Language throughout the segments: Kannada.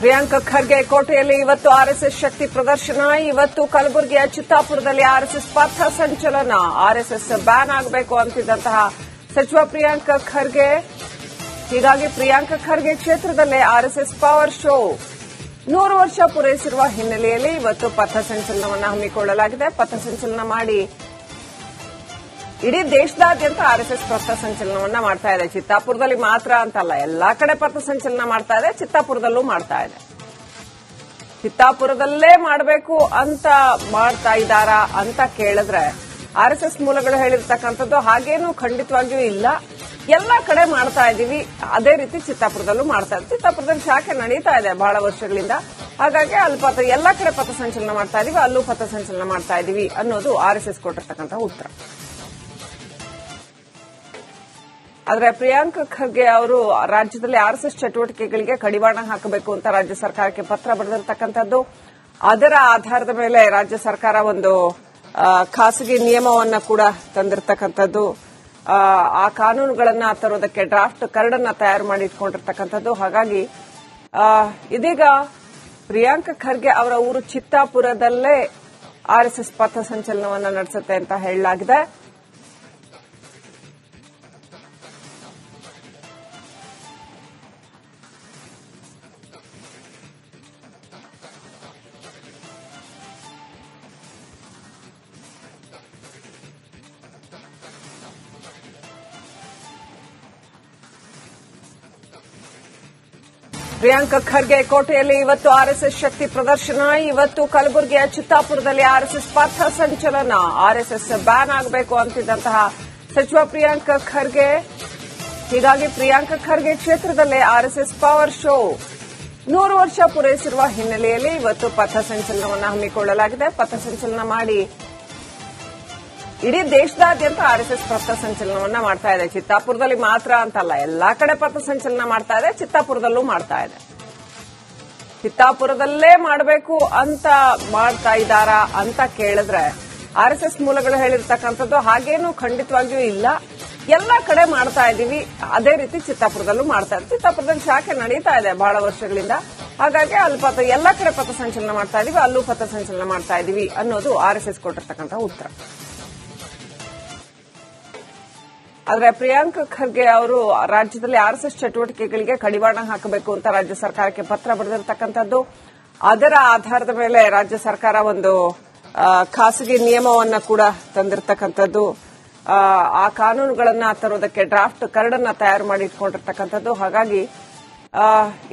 ಪ್ರಿಯಾಂಕ ಖರ್ಗೆ ಕೋಟೆಯಲ್ಲಿ ಇವತ್ತು ಆರ್ಎಸ್ಎಸ್ ಶಕ್ತಿ ಪ್ರದರ್ಶನ. ಇವತ್ತು ಕಲಬುರಗಿಯ ಚಿತ್ತಾಪುರದಲ್ಲಿ ಆರ್ಎಸ್ಎಸ್ ಪಥ ಸಂಚಲನ. ಆರ್ಎಸ್ಎಸ್ ಬ್ಯಾನ್ ಆಗಬೇಕು ಅಂತಿದ್ದಂತಹ ಸಚಿವ ಪ್ರಿಯಾಂಕ ಖರ್ಗೆ, ಹೀಗಾಗಿ ಪ್ರಿಯಾಂಕ ಖರ್ಗೆ ಕ್ಷೇತ್ರದಲ್ಲೇ ಆರ್ಎಸ್ಎಸ್ ಪವರ್ ಶೋ 100 ವರ್ಷ ಪೂರೈಸಿರುವ ಹಿನ್ನೆಲೆಯಲ್ಲಿ ಇವತ್ತು ಪಥ ಸಂಚಲನವನ್ನು ಹಮ್ಮಿಕೊಳ್ಳಲಾಗಿದೆ. ಪಥ ಸಂಚಲನ ಮಾಡಿ ಇಡೀ ದೇಶದಾದ್ಯಂತ ಆರ್ಎಸ್ಎಸ್ ಪಥ ಸಂಚಲನವನ್ನ ಮಾಡ್ತಾ ಇದೆ. ಚಿತ್ತಾಪುರದಲ್ಲಿ ಮಾತ್ರ ಅಂತಲ್ಲ, ಎಲ್ಲಾ ಕಡೆ ಪಥ ಸಂಚಲನ ಮಾಡ್ತಾ ಇದೆ. ಚಿತ್ತಾಪುರದಲ್ಲೂ ಮಾಡ್ತಾ ಇದೆ. ಚಿತ್ತಾಪುರದಲ್ಲೇ ಮಾಡಬೇಕು ಅಂತ ಮಾಡ್ತಾ ಇದ್ದಾರಾ ಅಂತ ಕೇಳಿದ್ರೆ ಆರ್ಎಸ್ಎಸ್ ಮೂಲಗಳು ಹೇಳಿರ್ತಕ್ಕಂಥದ್ದು ಹಾಗೇನು ಖಂಡಿತವಾಗಿಯೂ ಇಲ್ಲ. ಎಲ್ಲಾ ಕಡೆ ಮಾಡ್ತಾ ಇದೀವಿ, ಅದೇ ರೀತಿ ಚಿತ್ತಾಪುರದಲ್ಲೂ ಮಾಡ್ತಾ ಇದೆ. ಚಿತ್ತಾಪುರದಲ್ಲಿ ಶಾಖೆ ನಡೀತಾ ಇದೆ ಬಹಳ ವರ್ಷಗಳಿಂದ. ಹಾಗಾಗಿ ಅಲ್ಲಿ ಎಲ್ಲಾ ಕಡೆ ಪಥ ಸಂಚಲನ ಮಾಡ್ತಾ ಇದೀವಿ, ಅಲ್ಲೂ ಪಥ ಸಂಚಲನ ಮಾಡ್ತಾ ಇದೀವಿ ಅನ್ನೋದು ಆರ್ಎಸ್ಎಸ್ ಕೊಟ್ಟಿರ್ತಕ್ಕಂಥ ಉತ್ತರ. ಆದರೆ ಪ್ರಿಯಾಂಕ ಖರ್ಗೆ ಅವರು ರಾಜ್ಯದಲ್ಲಿ ಆರ್ಎಸ್ಎಸ್ ಚಟುವಟಿಕೆಗಳಿಗೆ ಕಡಿವಾಣ ಹಾಕಬೇಕು ಅಂತ ರಾಜ್ಯ ಸರ್ಕಾರಕ್ಕೆ ಪತ್ರ ಬರೆದಿರತಕ್ಕಂಥದ್ದು. ಅದರ ಆಧಾರದ ಮೇಲೆ ರಾಜ್ಯ ಸರ್ಕಾರ ಒಂದು ಖಾಸಗಿ ನಿಯಮವನ್ನ ಕೂಡ ತಂದಿರತಕ್ಕಂಥದ್ದು. ಆ ಕಾನೂನುಗಳನ್ನ ತರೋದಕ್ಕೆ ಡ್ರಾಫ್ಟ್ ಕರಡನ್ನ ತಯಾರು ಮಾಡಿ ಇಟ್ಕೊಂಡಿರ್ತಕ್ಕಂಥದ್ದು. ಹಾಗಾಗಿ ಇದೀಗ ಪ್ರಿಯಾಂಕ ಖರ್ಗೆ ಅವರ ಊರು ಚಿತ್ತಾಪುರದಲ್ಲೇ ಆರ್ಎಸ್ಎಸ್ ಪಥ ಸಂಚಲನವನ್ನ ನಡೆಸುತ್ತೆ ಅಂತ ಹೇಳಲಾಗಿದೆ. ಪ್ರಿಯಾಂಕ ಖರ್ಗೆ ಕೋಟೆಯಲ್ಲಿ ಇವತ್ತು ಆರ್ಎಸ್ಎಸ್ ಶಕ್ತಿ ಪ್ರದರ್ಶನ. ಇವತ್ತು ಕಲಬುರಗಿಯ ಚಿತ್ತಾಪುರದಲ್ಲಿ ಆರ್ಎಸ್ಎಸ್ ಪಥ ಸಂಚಲನ. ಆರ್ಎಸ್ಎಸ್ ಬ್ಯಾನ್ ಆಗಬೇಕು ಅಂತಿದ್ದಂತಹ ಸಚಿವ ಪ್ರಿಯಾಂಕ ಖರ್ಗೆ, ಹೀಗಾಗಿ ಪ್ರಿಯಾಂಕ ಖರ್ಗೆ ಕ್ಷೇತ್ರದಲ್ಲೇ ಆರ್ಎಸ್ಎಸ್ ಪವರ್ ಶೋ 100 ವರ್ಷ ಪೂರೈಸಿರುವ ಹಿನ್ನೆಲೆಯಲ್ಲಿ ಇವತ್ತು ಪಥ ಸಂಚಲನವನ್ನು ಹಮ್ಮಿಕೊಳ್ಳಲಾಗಿದೆ. ಪಥ ಸಂಚಲನ ಮಾಡಿ ಇಡೀ ದೇಶದಾದ್ಯಂತ ಆರ್ಎಸ್ಎಸ್ ಪಥ ಸಂಚಲನವನ್ನ ಮಾಡ್ತಾ ಇದೆ. ಚಿತ್ತಾಪುರದಲ್ಲಿ ಮಾತ್ರ ಅಂತಲ್ಲ, ಎಲ್ಲಾ ಕಡೆ ಪಥ ಸಂಚಲನ ಮಾಡ್ತಾ ಇದೆ. ಚಿತ್ತಾಪುರದಲ್ಲೂ ಮಾಡ್ತಾ ಇದೆ. ಚಿತ್ತಾಪುರದಲ್ಲೇ ಮಾಡಬೇಕು ಅಂತ ಮಾಡ್ತಾ ಇದ್ದಾರಾ ಅಂತ ಕೇಳಿದ್ರೆ ಆರ್ಎಸ್ಎಸ್ ಮೂಲಗಳು ಹೇಳಿರ್ತಕ್ಕಂಥದ್ದು ಹಾಗೇನು ಖಂಡಿತವಾಗಿಯೂ ಇಲ್ಲ. ಎಲ್ಲಾ ಕಡೆ ಮಾಡ್ತಾ ಇದೀವಿ, ಅದೇ ರೀತಿ ಚಿತ್ತಾಪುರದಲ್ಲೂ ಮಾಡ್ತಾ ಇದೆ. ಚಿತ್ತಾಪುರದಲ್ಲಿ ಶಾಖೆ ನಡೀತಾ ಇದೆ ಬಹಳ ವರ್ಷಗಳಿಂದ. ಹಾಗಾಗಿ ಅಲ್ಲಿ ಎಲ್ಲಾ ಕಡೆ ಪಥ ಸಂಚಲನ ಮಾಡ್ತಾ ಇದೀವಿ, ಅಲ್ಲೂ ಪಥ ಸಂಚಲನ ಮಾಡ್ತಾ ಇದೀವಿ ಅನ್ನೋದು ಆರ್ಎಸ್ಎಸ್ ಕೊಟ್ಟಿರ್ತಕ್ಕಂಥ ಉತ್ತರ. ಆದರೆ ಪ್ರಿಯಾಂಕ ಖರ್ಗೆ ಅವರು ರಾಜ್ಯದಲ್ಲಿ ಆರ್ಎಸ್ಎಸ್ ಚಟುವಟಿಕೆಗಳಿಗೆ ಕಡಿವಾಣ ಹಾಕಬೇಕು ಅಂತ ರಾಜ್ಯ ಸರ್ಕಾರಕ್ಕೆ ಪತ್ರ ಬರೆದಿರತಕ್ಕಂಥದ್ದು. ಅದರ ಆಧಾರದ ಮೇಲೆ ರಾಜ್ಯ ಸರ್ಕಾರ ಒಂದು ಖಾಸಗಿ ನಿಯಮವನ್ನ ಕೂಡ ತಂದಿರತಕ್ಕಂಥದ್ದು. ಆ ಕಾನೂನುಗಳನ್ನ ತರೋದಕ್ಕೆ ಡ್ರಾಫ್ಟ್ ಕರಡನ್ನ ತಯಾರು ಮಾಡಿ ಇಟ್ಕೊಂಡಿರ್ತಕ್ಕಂಥದ್ದು. ಹಾಗಾಗಿ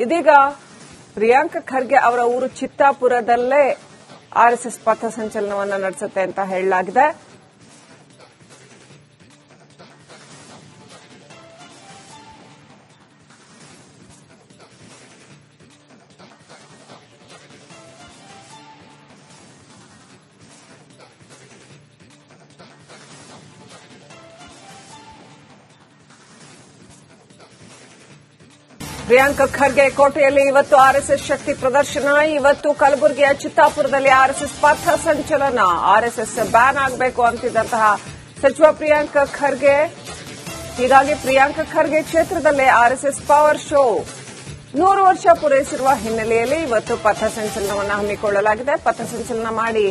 ಇದೀಗ ಪ್ರಿಯಾಂಕ ಖರ್ಗೆ ಅವರ ಊರು ಚಿತ್ತಾಪುರದಲ್ಲೇ ಆರ್ಎಸ್ಎಸ್ ಪಥ ಸಂಚಲನವನ್ನ ನಡೆಸುತ್ತೆ ಅಂತ ಹೇಳಲಾಗಿದೆ. ಪ್ರಿಯಾಂಕ ಖರ್ಗೆ ಕೋಟೆಯಲ್ಲಿ ಇವತ್ತು ಆರ್ಎಸ್ಎಸ್ ಶಕ್ತಿ ಪ್ರದರ್ಶನ. ಇವತ್ತು ಕಲಬುರಗಿಯ ಚಿತ್ತಾಪುರದಲ್ಲಿ ಆರ್ಎಸ್ಎಸ್ ಪಥ ಸಂಚಲನ. ಆರ್ಎಸ್ಎಸ್ ಬ್ಯಾನ್ ಆಗಬೇಕು ಅಂತಿದ್ದಂತಹ ಸಚಿವ ಪ್ರಿಯಾಂಕ ಖರ್ಗೆ, ಹೀಗಾಗಿ ಪ್ರಿಯಾಂಕ ಖರ್ಗೆ ಕ್ಷೇತ್ರದಲ್ಲೇ ಆರ್ಎಸ್ಎಸ್ ಪವರ್ ಶೋ 100 ವರ್ಷ ಪೂರೈಸಿರುವ ಹಿನ್ನೆಲೆಯಲ್ಲಿ ಇವತ್ತು ಪಥ ಸಂಚಲನವನ್ನು ಹಮ್ಮಿಕೊಳ್ಳಲಾಗಿದೆ. ಪಥ ಸಂಚಲನ ಮಾಡಿ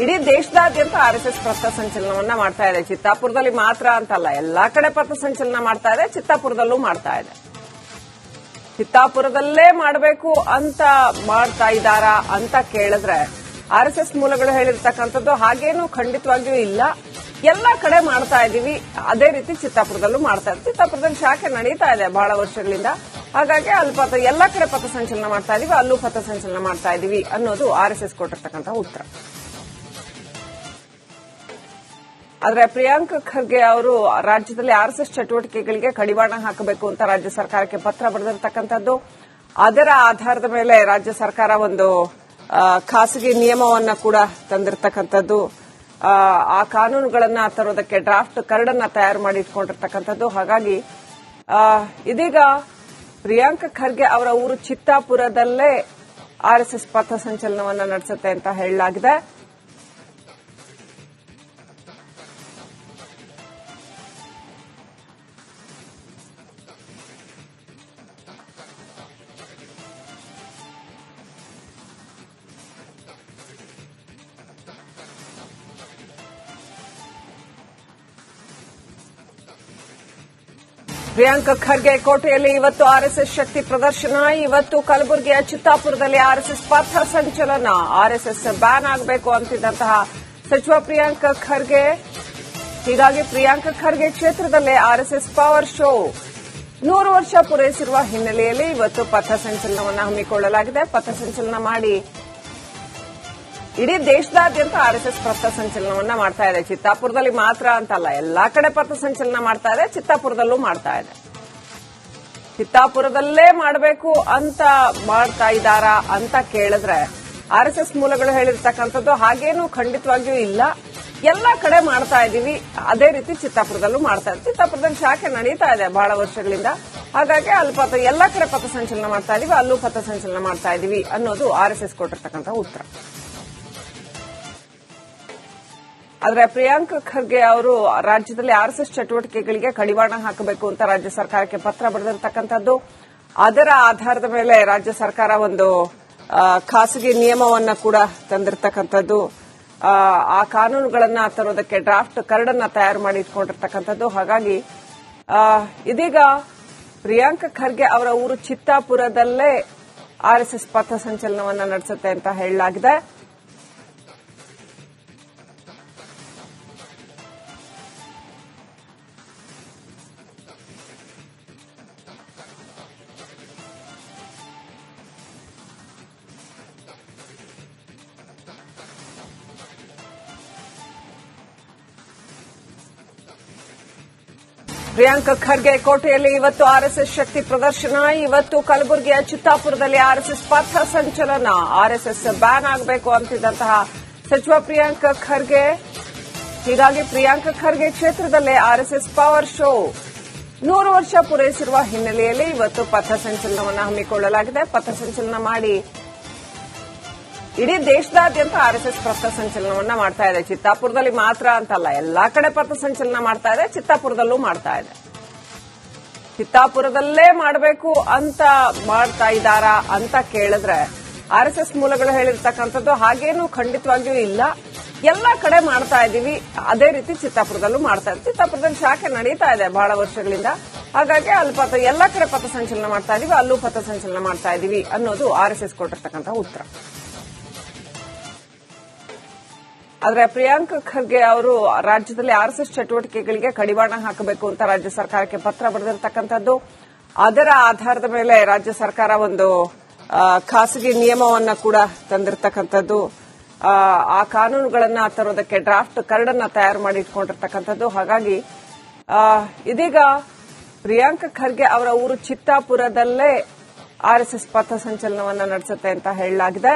ಇಡೀ ದೇಶದಾದ್ಯಂತ ಆರ್ಎಸ್ಎಸ್ ಪಥ ಸಂಚಲನವನ್ನ ಮಾಡ್ತಾ ಇದೆ. ಚಿತ್ತಾಪುರದಲ್ಲಿ ಮಾತ್ರ ಅಂತಲ್ಲ, ಎಲ್ಲಾ ಕಡೆ ಪಥ ಸಂಚಲನ ಮಾಡ್ತಾ ಇದೆ. ಚಿತ್ತಾಪುರದಲ್ಲೂ ಮಾಡ್ತಾ ಇದೆ. ಚಿತ್ತಾಪುರದಲ್ಲೇ ಮಾಡಬೇಕು ಅಂತ ಮಾಡ್ತಾ ಇದ್ದಾರಾ ಅಂತ ಕೇಳಿದ್ರೆ ಆರ್ಎಸ್ಎಸ್ ಮೂಲಗಳು ಹೇಳಿರ್ತಕ್ಕಂಥದ್ದು ಹಾಗೇನು ಖಂಡಿತವಾಗಿಯೂ ಇಲ್ಲ. ಎಲ್ಲಾ ಕಡೆ ಮಾಡ್ತಾ ಇದೀವಿ, ಅದೇ ರೀತಿ ಚಿತ್ತಾಪುರದಲ್ಲೂ ಮಾಡ್ತಾ ಇದೆ. ಚಿತ್ತಾಪುರದಲ್ಲಿ ಶಾಖೆ ನಡೀತಾ ಇದೆ ಬಹಳ ವರ್ಷಗಳಿಂದ. ಹಾಗಾಗಿ ಅಲ್ಲಿ ಎಲ್ಲಾ ಕಡೆ ಪಥ ಸಂಚಲನ ಮಾಡ್ತಾ ಇದೀವಿ, ಅಲ್ಲೂ ಪಥ ಸಂಚಲನ ಮಾಡ್ತಾ ಇದೀವಿ ಅನ್ನೋದು ಆರ್ಎಸ್ಎಸ್ ಕೊಟ್ಟಿರ್ತಕ್ಕಂಥ ಉತ್ತರ. ಆದರೆ ಪ್ರಿಯಾಂಕ ಖರ್ಗೆ ಅವರು ರಾಜ್ಯದಲ್ಲಿ ಆರ್ಎಸ್ಎಸ್ ಚಟುವಟಿಕೆಗಳಿಗೆ ಕಡಿವಾಣ ಹಾಕಬೇಕು ಅಂತ ರಾಜ್ಯ ಸರ್ಕಾರಕ್ಕೆ ಪತ್ರ ಬರೆದಿರತಕ್ಕಂಥದ್ದು. ಅದರ ಆಧಾರದ ಮೇಲೆ ರಾಜ್ಯ ಸರ್ಕಾರ ಒಂದು ಖಾಸಗಿ ನಿಯಮವನ್ನ ಕೂಡ ತಂದಿರತಕ್ಕಂಥದ್ದು. ಆ ಕಾನೂನುಗಳನ್ನ ತರೋದಕ್ಕೆ ಡ್ರಾಫ್ಟ್ ಕರಡನ್ನ ತಯಾರು ಮಾಡಿ ಇಟ್ಕೊಂಡಿರ್ತಕ್ಕಂಥದ್ದು. ಹಾಗಾಗಿ ಇದೀಗ ಪ್ರಿಯಾಂಕ ಖರ್ಗೆ ಅವರ ಊರು ಚಿತ್ತಾಪುರದಲ್ಲೇ ಆರ್ಎಸ್ಎಸ್ ಪಥ ಸಂಚಲನವನ್ನ ನಡೆಸುತ್ತೆ ಅಂತ ಹೇಳಲಾಗಿದೆ. ಪ್ರಿಯಾಂಕ ಖರ್ಗೆ ಕೋಟೆಯಲ್ಲಿ ಇವತ್ತು ಆರ್ಎಸ್ಎಸ್ ಶಕ್ತಿ ಪ್ರದರ್ಶನ. ಇವತ್ತು ಕಲಬುರಗಿಯ ಚಿತ್ತಾಪುರದಲ್ಲಿ ಆರ್ಎಸ್ಎಸ್ ಪಥ ಸಂಚಲನ. ಆರ್ಎಸ್ಎಸ್ ಬ್ಯಾನ್ ಆಗಬೇಕು ಅಂತಿದ್ದಂತಹ ಸಚಿವ ಪ್ರಿಯಾಂಕ ಖರ್ಗೆ, ಹೀಗಾಗಿ ಪ್ರಿಯಾಂಕ ಖರ್ಗೆ ಕ್ಷೇತ್ರದಲ್ಲೇ ಆರ್ಎಸ್ಎಸ್ ಪವರ್ ಶೋ 100 ವರ್ಷ ಪೂರೈಸಿರುವ ಹಿನ್ನೆಲೆಯಲ್ಲಿ ಇವತ್ತು ಪಥ ಸಂಚಲನವನ್ನು ಹಮ್ಮಿಕೊಳ್ಳಲಾಗಿದೆ. ಪಥ ಸಂಚಲನ ಮಾಡಿ ಇಡೀ ದೇಶದಾದ್ಯಂತ ಆರ್ಎಸ್ಎಸ್ ಪಥ ಸಂಚಲನವನ್ನ ಮಾಡ್ತಾ ಇದೆ. ಚಿತ್ತಾಪುರದಲ್ಲಿ ಮಾತ್ರ ಅಂತಲ್ಲ, ಎಲ್ಲಾ ಕಡೆ ಪಥ ಸಂಚಲನ ಮಾಡ್ತಾ ಇದೆ. ಚಿತ್ತಾಪುರದಲ್ಲೂ ಮಾಡ್ತಾ ಇದೆ. ಚಿತ್ತಾಪುರದಲ್ಲೇ ಮಾಡಬೇಕು ಅಂತ ಮಾಡ್ತಾ ಇದ್ದಾರಾ ಅಂತ ಕೇಳಿದ್ರೆ ಆರ್ಎಸ್ಎಸ್ ಮೂಲಗಳು ಹೇಳಿರ್ತಕ್ಕಂಥದ್ದು ಹಾಗೇನು ಖಂಡಿತವಾಗಿಯೂ ಇಲ್ಲ. ಎಲ್ಲಾ ಕಡೆ ಮಾಡ್ತಾ ಇದೀವಿ, ಅದೇ ರೀತಿ ಚಿತ್ತಾಪುರದಲ್ಲೂ ಮಾಡ್ತಾ ಇದೆ. ಚಿತ್ತಾಪುರದಲ್ಲಿ ಶಾಖೆ ನಡೀತಾ ಇದೆ ಬಹಳ ವರ್ಷಗಳಿಂದ, ಹಾಗಾಗಿ ಅಲ್ಲಿ ಎಲ್ಲಾ ಕಡೆ ಪಥ ಸಂಚಲನ ಮಾಡ್ತಾ ಇದೀವಿ, ಅಲ್ಲೂ ಪಥ ಸಂಚಲನ ಮಾಡ್ತಾ ಇದೀವಿ ಅನ್ನೋದು ಆರ್ಎಸ್ಎಸ್ ಕೊಟ್ಟಿರ್ತಕ್ಕಂಥ ಉತ್ತರ. ಆದರೆ ಪ್ರಿಯಾಂಕ ಖರ್ಗೆ ಅವರು ರಾಜ್ಯದಲ್ಲಿ ಆರ್ಎಸ್ಎಸ್ ಚಟುವಟಿಕೆಗಳಿಗೆ ಕಡಿವಾಣ ಹಾಕಬೇಕು ಅಂತ ರಾಜ್ಯ ಸರ್ಕಾರಕ್ಕೆ ಪತ್ರ ಬರೆದಿರತಕ್ಕಂಥದ್ದು. ಅದರ ಆಧಾರದ ಮೇಲೆ ರಾಜ್ಯ ಸರ್ಕಾರ ಒಂದು ಖಾಸಗಿ ನಿಯಮವನ್ನ ಕೂಡ ತಂದಿರತಕ್ಕಂಥದ್ದು. ಆ ಕಾನೂನುಗಳನ್ನ ತರೋದಕ್ಕೆ ಡ್ರಾಫ್ಟ್ ಕರಡನ್ನ ತಯಾರು ಮಾಡಿ ಇಟ್ಕೊಂಡಿರ್ತಕ್ಕಂಥದ್ದು. ಹಾಗಾಗಿ ಇದೀಗ ಪ್ರಿಯಾಂಕ ಖರ್ಗೆ ಅವರ ಊರು ಚಿತ್ತಾಪುರದಲ್ಲೇ ಆರ್ಎಸ್ಎಸ್ ಪಥ ಸಂಚಲನವನ್ನ ನಡೆಸುತ್ತೆ ಅಂತ ಹೇಳಲಾಗಿದೆ. ಪ್ರಿಯಾಂಕ ಖರ್ಗೆ ಕೋಟೆಯಲ್ಲಿ ಇವತ್ತು ಆರ್ಎಸ್ಎಸ್ ಶಕ್ತಿ ಪ್ರದರ್ಶನ. ಇವತ್ತು ಕಲಬುರಗಿಯ ಚಿತ್ತಾಪುರದಲ್ಲಿ ಆರ್ಎಸ್ಎಸ್ ಪಥ ಸಂಚಲನ. ಆರ್ಎಸ್ಎಸ್ ಬ್ಯಾನ್ ಆಗಬೇಕು ಅಂತಿದ್ದಂತಹ ಸಚಿವ ಪ್ರಿಯಾಂಕ ಖರ್ಗೆ, ಹೀಗಾಗಿ ಪ್ರಿಯಾಂಕ ಖರ್ಗೆ ಕ್ಷೇತ್ರದಲ್ಲೇ ಆರ್ಎಸ್ಎಸ್ ಪವರ್ ಶೋ 100 ವರ್ಷ ಪೂರೈಸಿರುವ ಹಿನ್ನೆಲೆಯಲ್ಲಿ ಇವತ್ತು ಪಥ ಸಂಚಲನವನ್ನು ಹಮ್ಮಿಕೊಳ್ಳಲಾಗಿದೆ. ಪಥ ಸಂಚಲನ ಮಾಡಿ ಇಡೀ ದೇಶದಾದ್ಯಂತ ಆರ್ಎಸ್ಎಸ್ ಪಥ ಸಂಚಲನವನ್ನ ಮಾಡ್ತಾ ಇದೆ. ಚಿತ್ತಾಪುರದಲ್ಲಿ ಮಾತ್ರ ಅಂತಲ್ಲ, ಎಲ್ಲಾ ಕಡೆ ಪಥ ಸಂಚಲನ ಮಾಡ್ತಾ ಇದೆ. ಚಿತ್ತಾಪುರದಲ್ಲೂ ಮಾಡ್ತಾ ಇದೆ. ಚಿತ್ತಾಪುರದಲ್ಲೇ ಮಾಡಬೇಕು ಅಂತ ಮಾಡ್ತಾ ಇದ್ದಾರಾ ಅಂತ ಕೇಳಿದ್ರೆ ಆರ್ಎಸ್ಎಸ್ ಮೂಲಗಳು ಹೇಳಿರ್ತಕ್ಕಂಥದ್ದು ಹಾಗೇನು ಖಂಡಿತವಾಗಿಯೂ ಇಲ್ಲ. ಎಲ್ಲಾ ಕಡೆ ಮಾಡ್ತಾ ಇದೀವಿ, ಅದೇ ರೀತಿ ಚಿತ್ತಾಪುರದಲ್ಲೂ ಮಾಡ್ತಾ ಇದೆ. ಚಿತ್ತಾಪುರದಲ್ಲಿ ಶಾಖೆ ನಡೀತಾ ಇದೆ ಬಹಳ ವರ್ಷಗಳಿಂದ, ಹಾಗಾಗಿ ಅಲ್ಲಿ ಎಲ್ಲಾ ಕಡೆ ಪಥ ಸಂಚಲನ ಮಾಡ್ತಾ ಇದೀವಿ, ಅಲ್ಲೂ ಪಥ ಸಂಚಲನ ಮಾಡ್ತಾ ಇದೀವಿ ಅನ್ನೋದು ಆರ್ಎಸ್ಎಸ್ ಕೊಟ್ಟಿರ್ತಕ್ಕಂಥ ಉತ್ತರ. ಆದರೆ ಪ್ರಿಯಾಂಕ ಖರ್ಗೆ ಅವರು ರಾಜ್ಯದಲ್ಲಿ ಆರ್ಎಸ್ಎಸ್ ಚಟುವಟಿಕೆಗಳಿಗೆ ಕಡಿವಾಣ ಹಾಕಬೇಕು ಅಂತ ರಾಜ್ಯ ಸರ್ಕಾರಕ್ಕೆ ಪತ್ರ ಬರೆದಿರತಕ್ಕಂಥದ್ದು. ಅದರ ಆಧಾರದ ಮೇಲೆ ರಾಜ್ಯ ಸರ್ಕಾರ ಒಂದು ಖಾಸಗಿ ನಿಯಮವನ್ನ ಕೂಡ ತಂದಿರತಕ್ಕಂಥದ್ದು. ಆ ಕಾನೂನುಗಳನ್ನ ತರೋದಕ್ಕೆ ಡ್ರಾಫ್ಟ್ ಕರಡನ್ನ ತಯಾರು ಮಾಡಿ ಇಟ್ಕೊಂಡಿರ್ತಕ್ಕಂಥದ್ದು. ಹಾಗಾಗಿ ಇದೀಗ ಪ್ರಿಯಾಂಕ ಖರ್ಗೆ ಅವರ ಊರು ಚಿತ್ತಾಪುರದಲ್ಲೇ ಆರ್ಎಸ್ಎಸ್ ಪಥ ಸಂಚಲನವನ್ನ ನಡೆಸುತ್ತೆ ಅಂತ ಹೇಳಲಾಗಿದೆ.